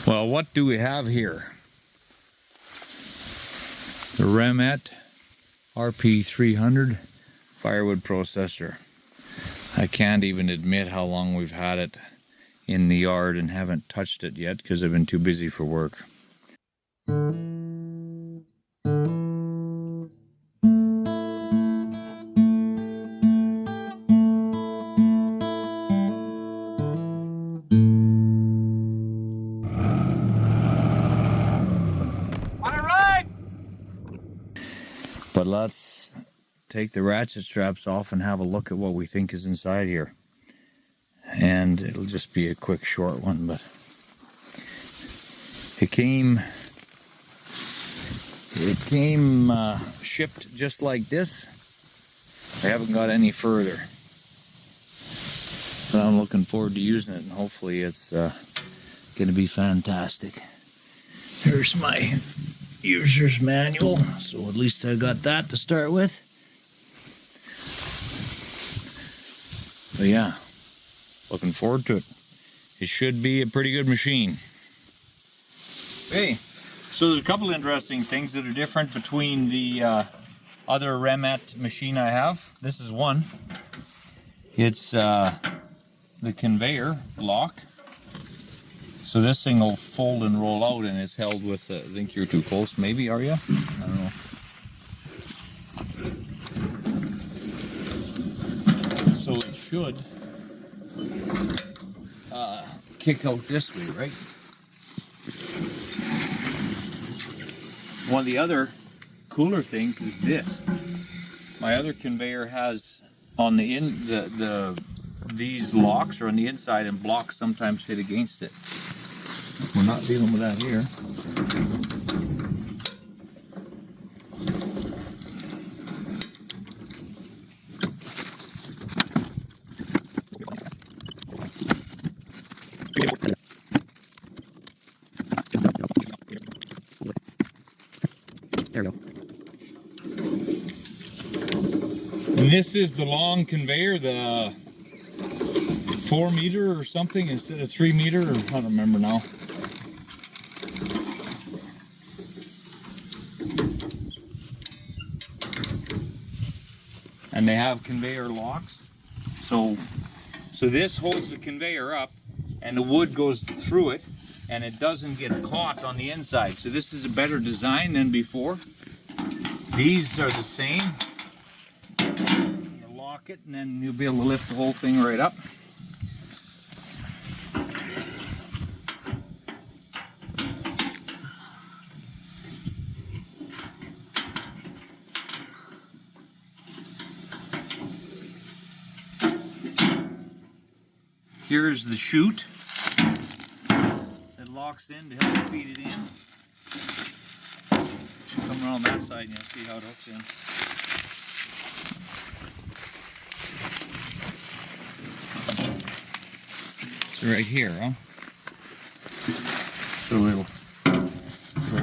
Well, what do we have here? The Remet RP-300 Firewood Processor. I can't even admit how long we've had it in the yard and haven't touched it yet because I've been too busy for work. But let's take the ratchet straps off and have a look at what we think is inside here. And it'll just be a quick short one, but it came shipped just like this. I haven't got any further. But I'm looking forward to using it, and hopefully it's going to be fantastic. Here's my user's manual, so at least I got that to start with. But yeah, looking forward to it. It should be a pretty good machine. Okay, so there's a couple interesting things that are different between the other Remet machine I have. This is one. It's the conveyor lock. So this thing will fold and roll out, and it's held with, I think you're too close, maybe, are you? I don't know. So it should kick out this way, right? One of the other cooler things is this. My other conveyor has on the these locks are on the inside, and blocks sometimes hit against it. We're not dealing with that here. There we go. And this is the long conveyor, the 4 meter or something instead of 3 meter, or I don't remember now. And they have conveyor locks. So this holds the conveyor up, and the wood goes through it, and it doesn't get caught on the inside. So this is a better design than before. These are the same. You lock it, and then you'll be able to lift the whole thing right up. Here's the chute that locks in to help feed it in. Come around that side and you'll see how it hooks in. So right here, huh? So it'll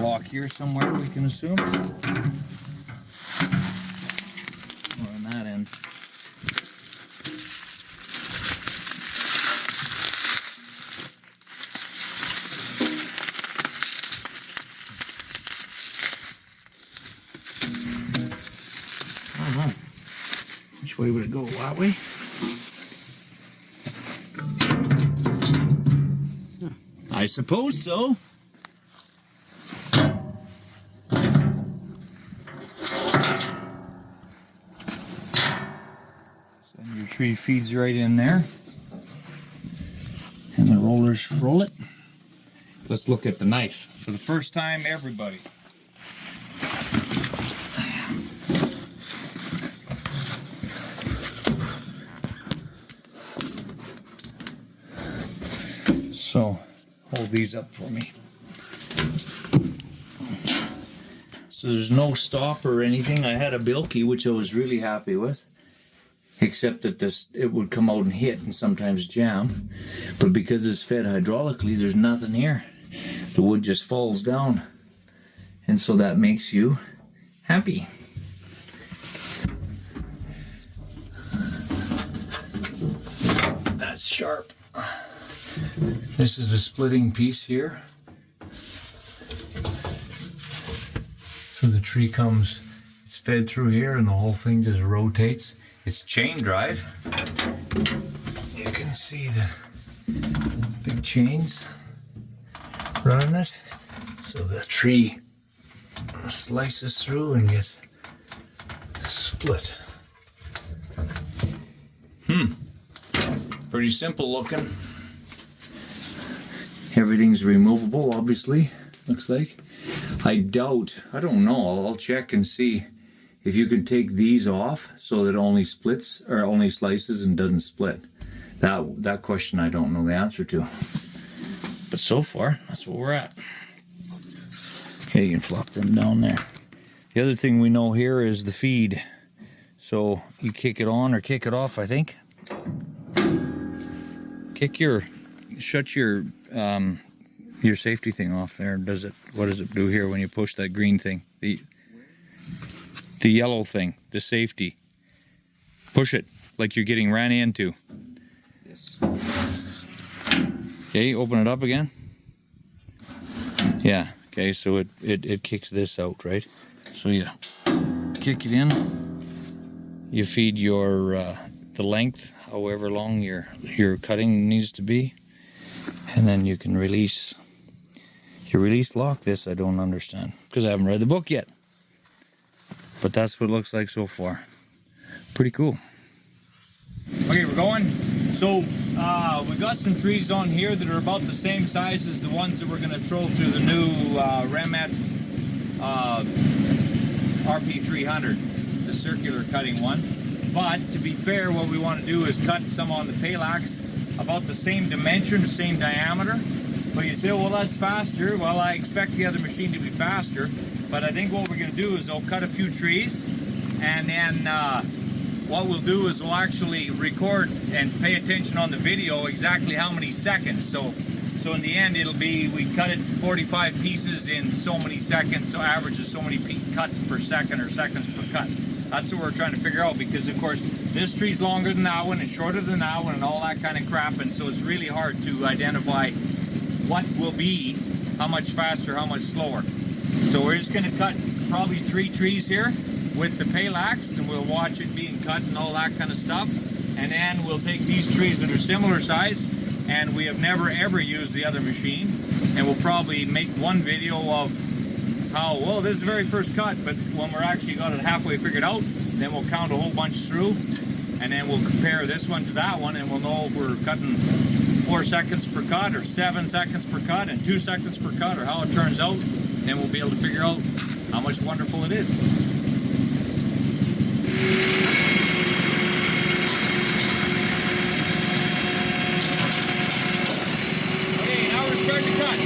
lock here somewhere, we can assume. Or on that end. Which way would it go? That way? I suppose so. Send your tree feeds right in there. And the rollers roll it. Let's look at the knife. For the first time, everybody. So, hold these up for me. So there's no stop or anything. I had a Bilky, which I was really happy with, except that it would come out and hit and sometimes jam. But because it's fed hydraulically, there's nothing here. The wood just falls down. And so that makes you happy. That's sharp. This is the splitting piece here. So the tree comes, it's fed through here and the whole thing just rotates. It's chain drive. You can see the big chains running it. So the tree slices through and gets split. Pretty simple looking. Everything's removable, obviously, looks like. I don't know, I'll check and see if you can take these off so that it only splits or only slices and doesn't split. That question I don't know the answer to. But so far, that's where we're at. Okay, you can flop them down there. The other thing we know here is the feed. So you kick it on or kick it off, I think. Shut your safety thing off there. What does it do here when you push that green thing? The yellow thing, the safety. Push it like you're getting ran into. Yes. Okay, open it up again. Yeah, okay, so it kicks this out, right? So you kick it in. You feed your the length, however long your cutting needs to be. And then you can release. You release lock this, I don't understand, because I haven't read the book yet. But that's what it looks like so far. Pretty cool. Okay, we're going. So we got some trees on here that are about the same size as the ones that we're going to throw through the new Remet RP-300, the circular cutting one. But to be fair, what we want to do is cut some on the Palax about the same dimension, the same diameter. But you say, well, that's faster. Well, I expect the other machine to be faster. But I think what we're going to do is I'll cut a few trees, and then what we'll do is we'll actually record and pay attention on the video exactly how many seconds. So in the end, it'll be, we cut it 45 pieces in so many seconds, so average is so many cuts per second or seconds per cut. That's what we're trying to figure out, because of course this tree's longer than that one and shorter than that one and all that kind of crap, and so it's really hard to identify what will be how much faster, how much slower. So we're just going to cut probably 3 trees here with the Palax, and we'll watch it being cut and all that kind of stuff. And then we'll take these trees that are similar size, and we have never ever used the other machine, and we'll probably make one video of how, well, this is the very first cut, but when we're actually got it halfway figured out, then we'll count a whole bunch through, and then we'll compare this one to that one, and we'll know if we're cutting 4 seconds per cut or 7 seconds per cut and 2 seconds per cut, or how it turns out. Then we'll be able to figure out how much wonderful it is. Okay, now we're starting to cut.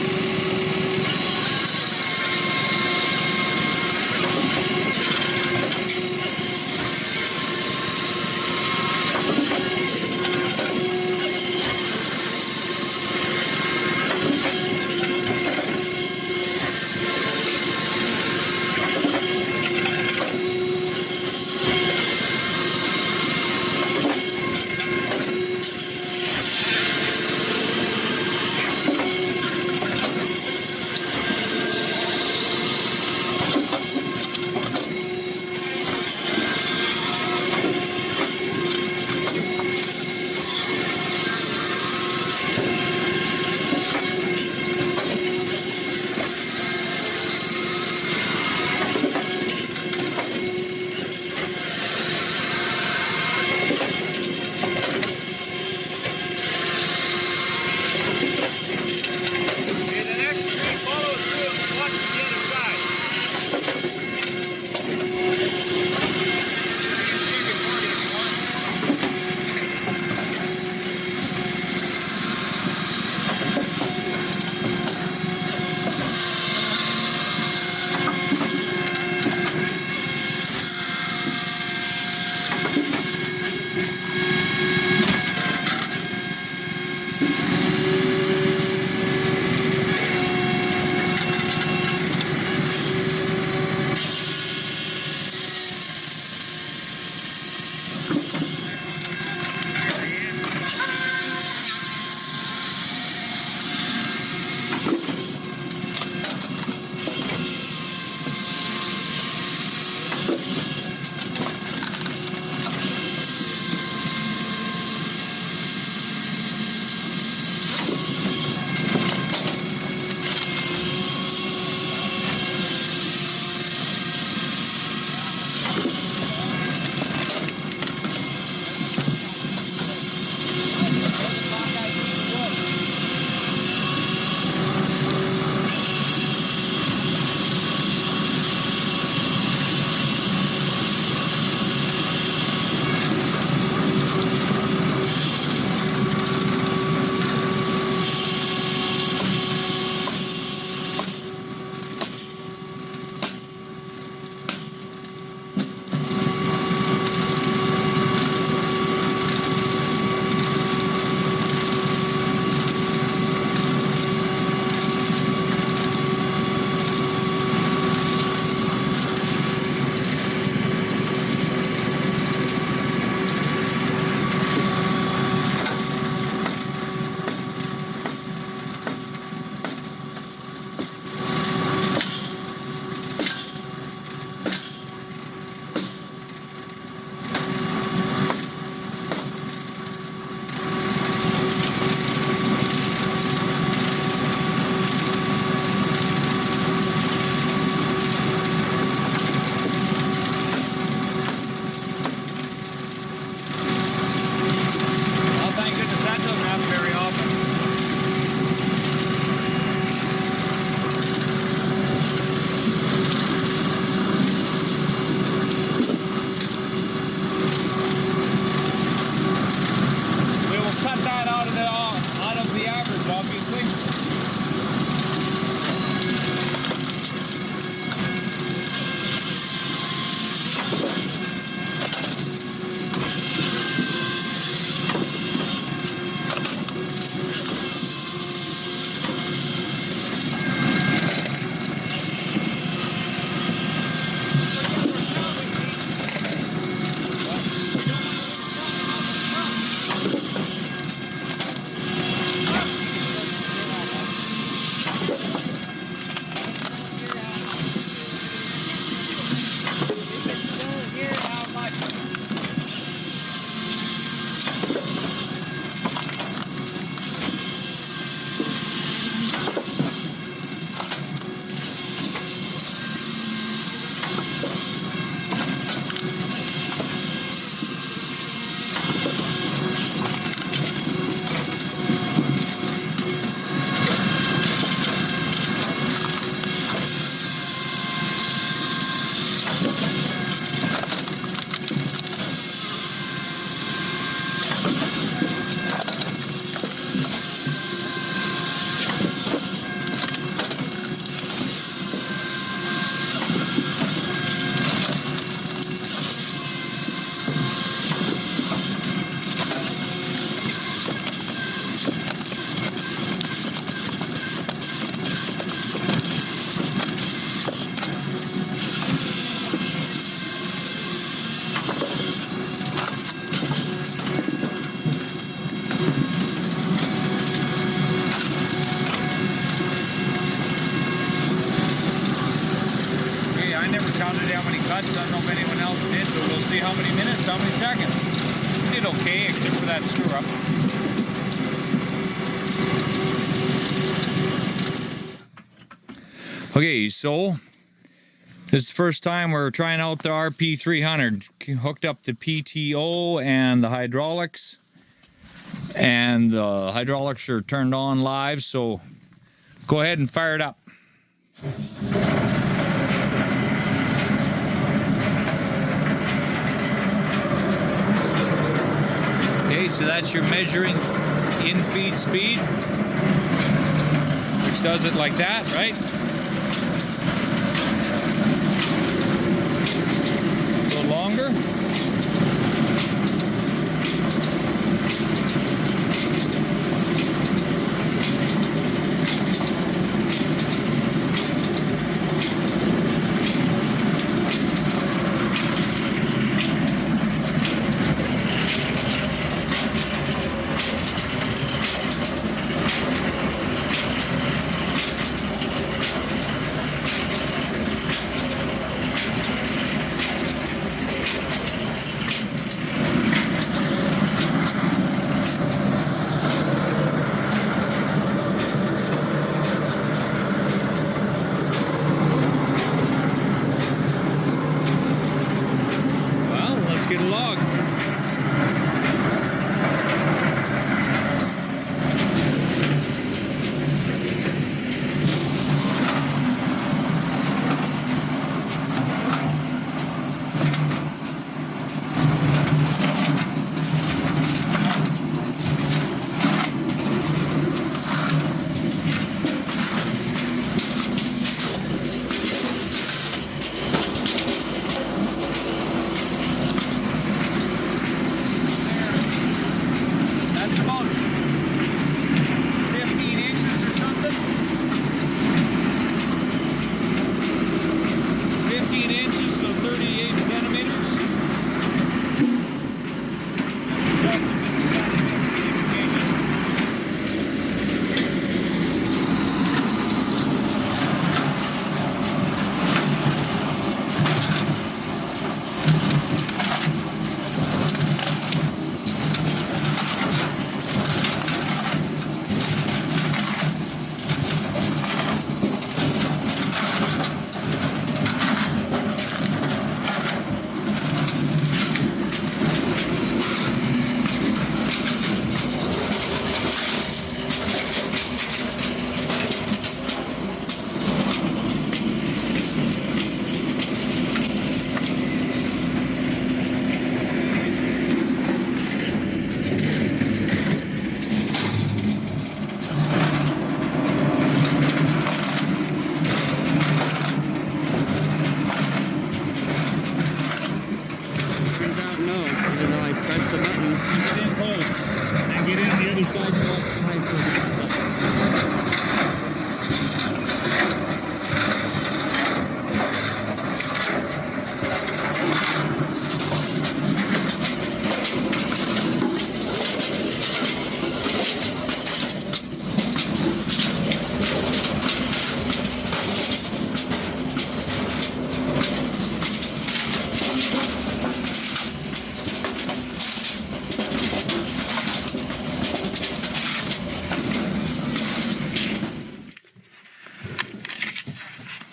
see how many cuts. I don't know if anyone else did, but we'll see how many minutes, how many seconds. We did okay, except for that screw up. Okay, so this is the first time we're trying out the RP-300. Hooked up the PTO and the hydraulics. And the hydraulics are turned on live, so go ahead and fire it up. Okay, so that's your measuring in-feed speed. Which does it like that, right? A little longer. Get a log.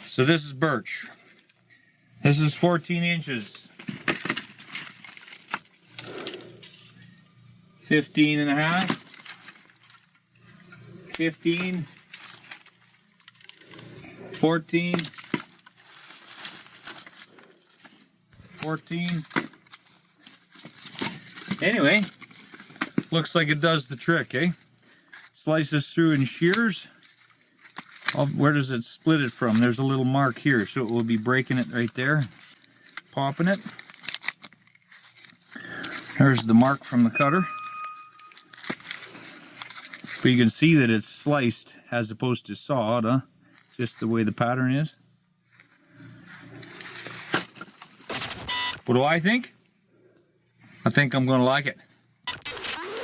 So this is birch. This is 14 inches. 15 and a half. 15. 14. 14. Anyway, looks like it does the trick, eh? Slices through and shears. Where does it split it from? There's a little mark here, so it will be breaking it right there, popping it. There's the mark from the cutter. But you can see that it's sliced as opposed to sawed, huh? Just the way the pattern is. What do I think? I think I'm going to like it.